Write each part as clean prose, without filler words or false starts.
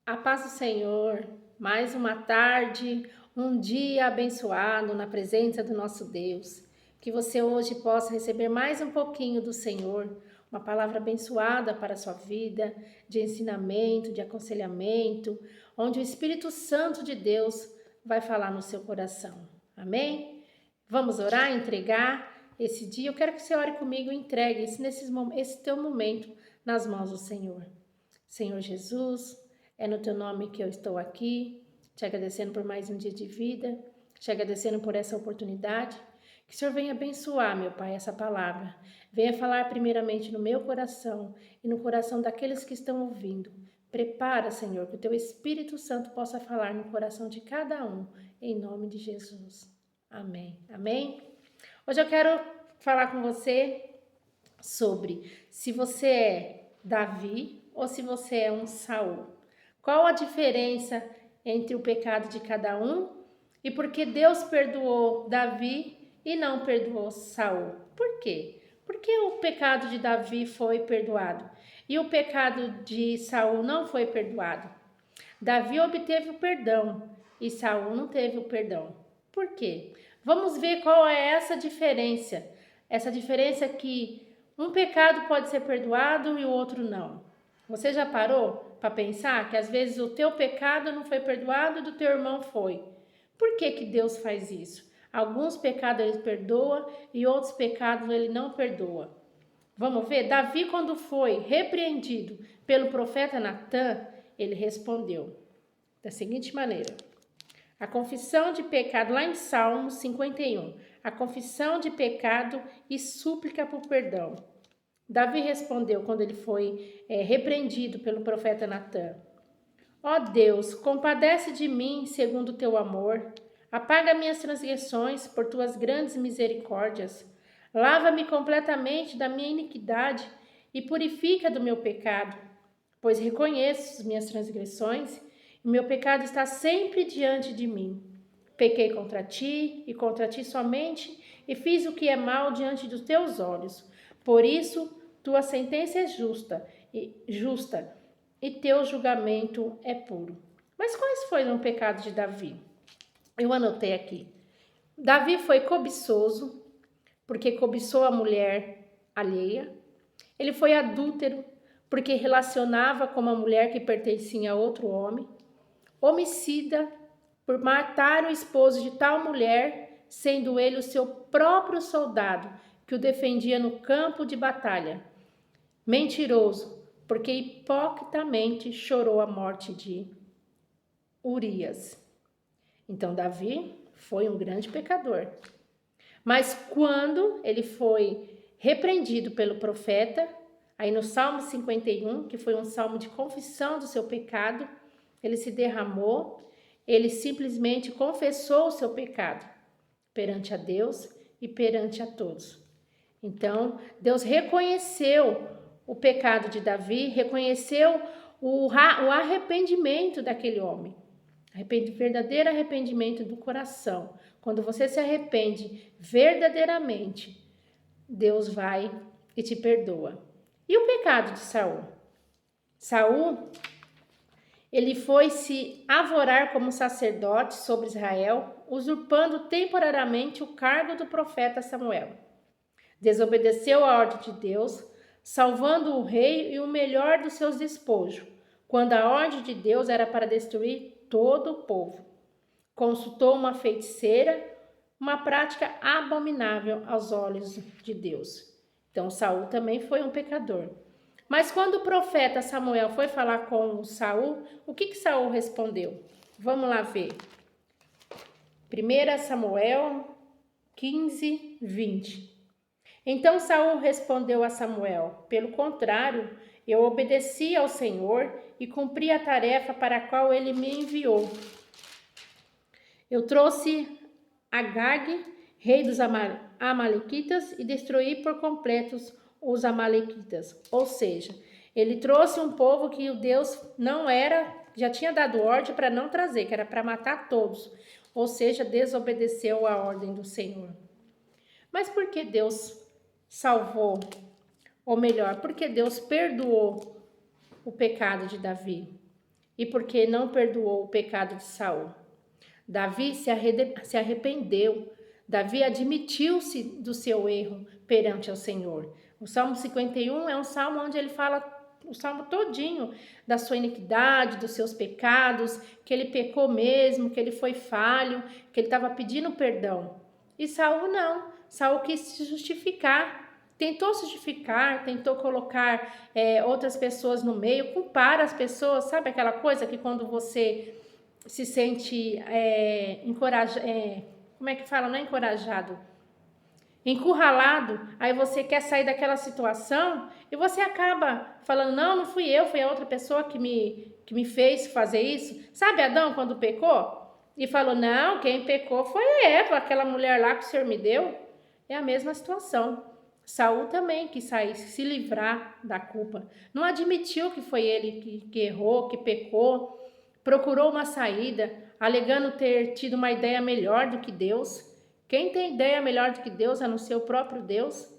A paz do Senhor, mais uma tarde, um dia abençoado na presença do nosso Deus. Que você hoje possa receber mais um pouquinho do Senhor, uma palavra abençoada para a sua vida, de ensinamento, de aconselhamento, onde o Espírito Santo de Deus vai falar no seu coração. Amém? Vamos orar, entregar esse dia. Eu quero que você ore comigo e entregue esse teu momento nas mãos do Senhor. Senhor Jesus, é no teu nome que eu estou aqui, te agradecendo por mais um dia de vida, te agradecendo por essa oportunidade. Que o Senhor venha abençoar, meu Pai, essa palavra. Venha falar primeiramente no meu coração e no coração daqueles que estão ouvindo. Prepara, Senhor, que o teu Espírito Santo possa falar no coração de cada um, em nome de Jesus. Amém. Amém? Hoje eu quero falar com você sobre se você é Davi ou se você é um Saul. Qual a diferença entre o pecado de cada um e por que Deus perdoou Davi e não perdoou Saul? Por quê? Porque o pecado de Davi foi perdoado e o pecado de Saul não foi perdoado. Davi obteve o perdão e Saul não teve o perdão. Por quê? Vamos ver qual é essa diferença. Essa diferença que um pecado pode ser perdoado e o outro não. Você já parou para pensar que às vezes o teu pecado não foi perdoado e do teu irmão foi? Por que Deus faz isso? Alguns pecados ele perdoa e outros pecados ele não perdoa. Vamos ver? Davi, quando foi repreendido pelo profeta Natã, ele respondeu da seguinte maneira: a confissão de pecado, lá em Salmos 51, a confissão de pecado e súplica por perdão. Davi respondeu quando ele foi repreendido pelo profeta Natã: ó Deus, compadece de mim segundo o teu amor, apaga minhas transgressões por tuas grandes misericórdias, lava-me completamente da minha iniquidade e purifica do meu pecado, pois reconheço as minhas transgressões e meu pecado está sempre diante de mim. Pequei contra ti e contra ti somente e fiz o que é mal diante dos teus olhos. Por isso, tua sentença é justa e teu julgamento é puro. Mas quais foram os pecados de Davi? Eu anotei aqui. Davi foi cobiçoso, porque cobiçou a mulher alheia. Ele foi adúltero, porque relacionava com uma mulher que pertencia a outro homem. Homicida, por matar o esposo de tal mulher, sendo ele o seu próprio soldado, que o defendia no campo de batalha. Mentiroso, porque hipocritamente chorou a morte de Urias. Então Davi foi um grande pecador. Mas quando ele foi repreendido pelo profeta, aí no Salmo 51, que foi um salmo de confissão do seu pecado, ele se derramou, ele simplesmente confessou o seu pecado perante a Deus e perante a todos. Então, Deus reconheceu o pecado de Davi, reconheceu o arrependimento daquele homem. Verdadeiro arrependimento do coração. Quando você se arrepende verdadeiramente, Deus vai e te perdoa. E o pecado de Saul? Saul, ele foi se arvorar como sacerdote sobre Israel, usurpando temporariamente o cargo do profeta Samuel. Desobedeceu a ordem de Deus, salvando o rei e o melhor dos seus despojos, quando a ordem de Deus era para destruir todo o povo. Consultou uma feiticeira, uma prática abominável aos olhos de Deus. Então Saul também foi um pecador. Mas quando o profeta Samuel foi falar com Saul, o que Saul respondeu? Vamos lá ver. 1 Samuel 15, 20. Então Saul respondeu a Samuel: pelo contrário, eu obedeci ao Senhor e cumpri a tarefa para a qual ele me enviou. Eu trouxe Agag, rei dos Amalequitas, e destruí por completo os Amalequitas. Ou seja, ele trouxe um povo que o Deus não era, já tinha dado ordem para não trazer, que era para matar todos. Ou seja, desobedeceu a ordem do Senhor. Mas por que Deus salvou? Ou melhor, por que Deus perdoou o pecado de Davi? e porque não perdoou o pecado de Saul. Davi se arrependeu. Davi admitiu-se do seu erro perante o Senhor. O Salmo 51 é um salmo onde ele fala o salmo todinho da sua iniquidade, dos seus pecados, que ele pecou mesmo, que ele foi falho, que ele estava pedindo perdão. E Saul não. Saul quis se justificar, tentou se justificar, tentou colocar outras pessoas no meio, culpar as pessoas. Sabe aquela coisa que quando você se sente encorajado, como é que fala? Não é encorajado, encurralado, aí você quer sair daquela situação e você acaba falando, não fui eu, foi a outra pessoa que me fez fazer isso. Sabe Adão quando pecou? E falou, não, quem pecou foi Eva, aquela mulher lá que o Senhor me deu. É a mesma situação. Saul também quis sair, se livrar da culpa. Não admitiu que foi ele que errou, que pecou. Procurou uma saída, alegando ter tido uma ideia melhor do que Deus. Quem tem ideia melhor do que Deus a não ser o próprio Deus?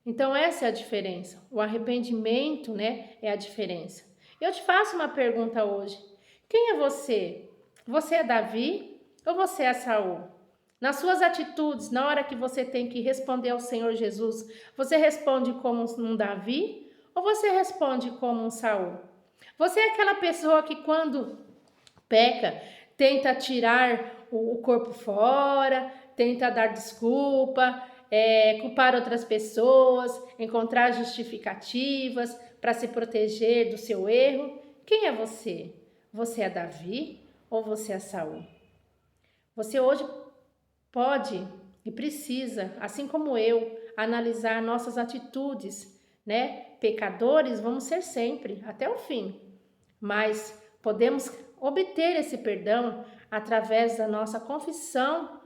Então essa é a diferença. O arrependimento, é a diferença. Eu te faço uma pergunta hoje. Quem é você? Você é Davi ou você é Saul? Nas suas atitudes, na hora que você tem que responder ao Senhor Jesus, você responde como um Davi ou você responde como um Saul? Você é aquela pessoa que quando peca, tenta tirar o corpo fora, tenta dar desculpa, culpar outras pessoas, encontrar justificativas para se proteger do seu erro. Quem é você? Você é Davi ou você é Saul? Você hoje pode e precisa, assim como eu, analisar nossas atitudes, Pecadores vamos ser sempre, até o fim, mas podemos obter esse perdão através da nossa confissão,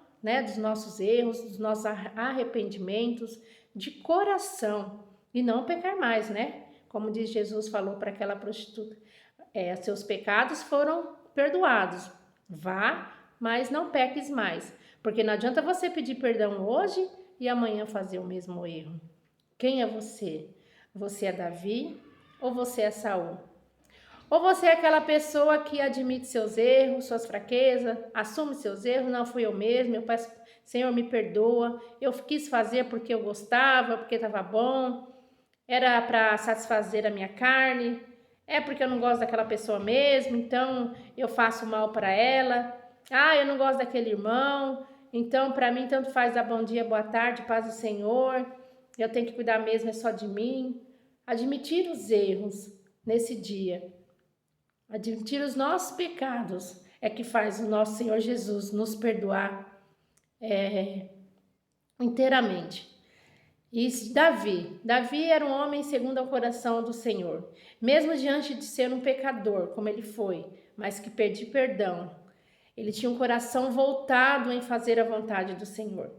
dos nossos erros, dos nossos arrependimentos de coração e não pecar mais, Como diz Jesus falou para aquela prostituta, seus pecados foram perdoados, vá, mas não peques mais, porque não adianta você pedir perdão hoje e amanhã fazer o mesmo erro. Quem é você? Você é Davi ou você é Saul? Ou você é aquela pessoa que admite seus erros, suas fraquezas, assume seus erros, não fui eu mesmo, eu peço, Senhor, me perdoa, eu quis fazer porque eu gostava, porque estava bom, era para satisfazer a minha carne, é porque eu não gosto daquela pessoa mesmo, então eu faço mal para ela, eu não gosto daquele irmão, então para mim tanto faz dar bom dia, boa tarde, paz do Senhor, eu tenho que cuidar mesmo é só de mim. Admitir os erros nesse dia, admitir os nossos pecados é que faz o nosso Senhor Jesus nos perdoar inteiramente. E Davi era um homem segundo o coração do Senhor, mesmo diante de ser um pecador, como ele foi, mas que pediu perdão. Ele tinha um coração voltado em fazer a vontade do Senhor.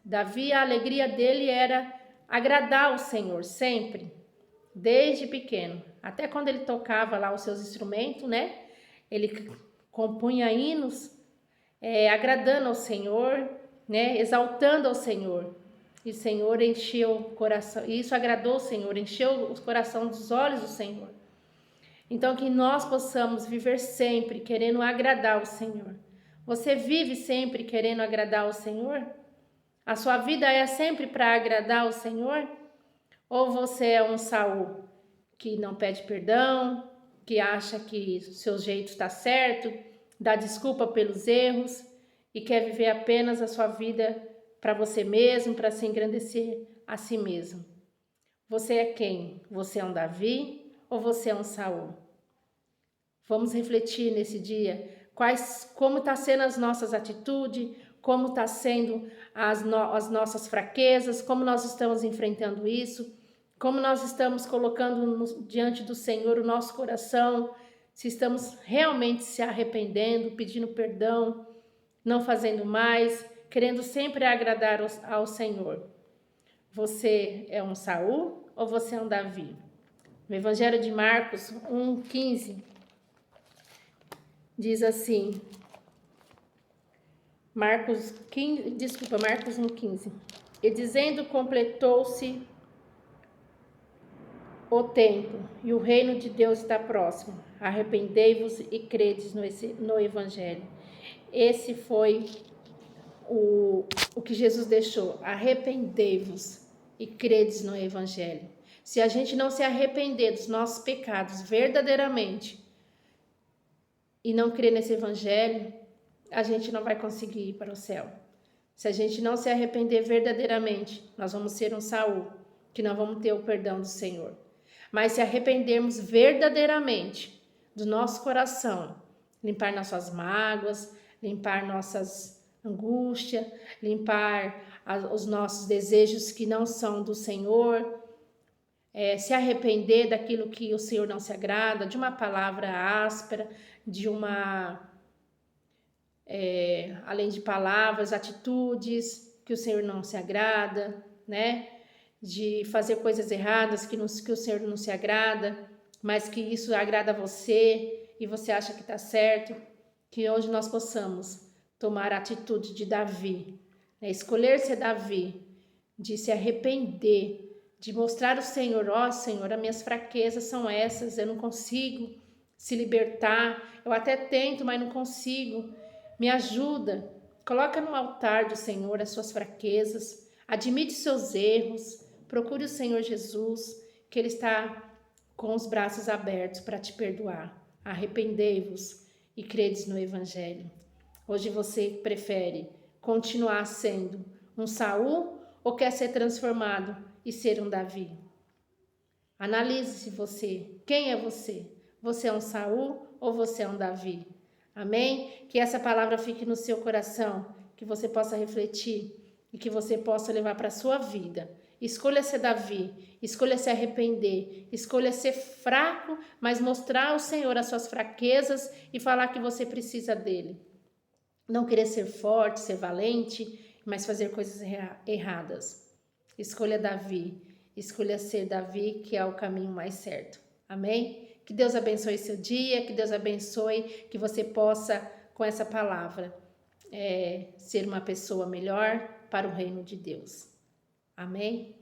Davi, a alegria dele era agradar o Senhor sempre, desde pequeno. Até quando ele tocava lá os seus instrumentos, Ele compunha hinos, agradando ao Senhor, Exaltando ao Senhor. E o Senhor encheu o coração, e isso agradou o Senhor, encheu o coração dos olhos do Senhor. Então que nós possamos viver sempre querendo agradar o Senhor. Você vive sempre querendo agradar o Senhor? A sua vida é sempre para agradar o Senhor? Ou você é um Saul que não pede perdão, que acha que o seu jeito está certo, dá desculpa pelos erros e quer viver apenas a sua vida para você mesmo, para se engrandecer a si mesmo? Você é quem? Você é um Davi ou você é um Saul? Vamos refletir nesse dia como está sendo as nossas atitudes, como está sendo as nossas fraquezas, como nós estamos enfrentando isso, como nós estamos colocando diante do Senhor o nosso coração, se estamos realmente se arrependendo, pedindo perdão, não fazendo mais, querendo sempre agradar ao Senhor. Você é um Saul ou você é um Davi? No Evangelho de Marcos 1:15 diz assim, Marcos 1:15, e dizendo completou-se o tempo e o reino de Deus está próximo. Arrependei-vos e credes no Evangelho. Esse foi o que Jesus deixou. Arrependei-vos e credes no Evangelho. Se a gente não se arrepender dos nossos pecados verdadeiramente e não crer nesse Evangelho, a gente não vai conseguir ir para o céu. Se a gente não se arrepender verdadeiramente, nós vamos ser um Saul, que não vamos ter o perdão do Senhor. Mas se arrependermos verdadeiramente do nosso coração, limpar nossas mágoas, limpar nossas angústias, limpar os nossos desejos que não são do Senhor, se arrepender daquilo que o Senhor não se agrada, de uma palavra áspera, de além de palavras, atitudes que o Senhor não se agrada, né? De fazer coisas erradas que o Senhor não se agrada, mas que isso agrada a você e você acha que está certo, que hoje nós possamos tomar a atitude de Davi, né? Escolher ser Davi, de se arrepender, de mostrar ao Senhor, Senhor, as minhas fraquezas são essas, eu não consigo se libertar, eu até tento, mas não consigo, me ajuda, coloca no altar do Senhor as suas fraquezas, admite seus erros, procure o Senhor Jesus, que Ele está com os braços abertos para te perdoar. Arrependei-vos e credes no Evangelho. Hoje você prefere continuar sendo um Saul ou quer ser transformado e ser um Davi? Analise-se você. Quem é você? Você é um Saul ou você é um Davi? Amém? Que essa palavra fique no seu coração, que você possa refletir e que você possa levar para a sua vida. Escolha ser Davi, escolha se arrepender, escolha ser fraco, mas mostrar ao Senhor as suas fraquezas e falar que você precisa dele. Não querer ser forte, ser valente, mas fazer coisas erradas. Escolha Davi, escolha ser Davi, que é o caminho mais certo. Amém? Que Deus abençoe seu dia, que Deus abençoe, que você possa, com essa palavra, ser uma pessoa melhor para o reino de Deus. Amém?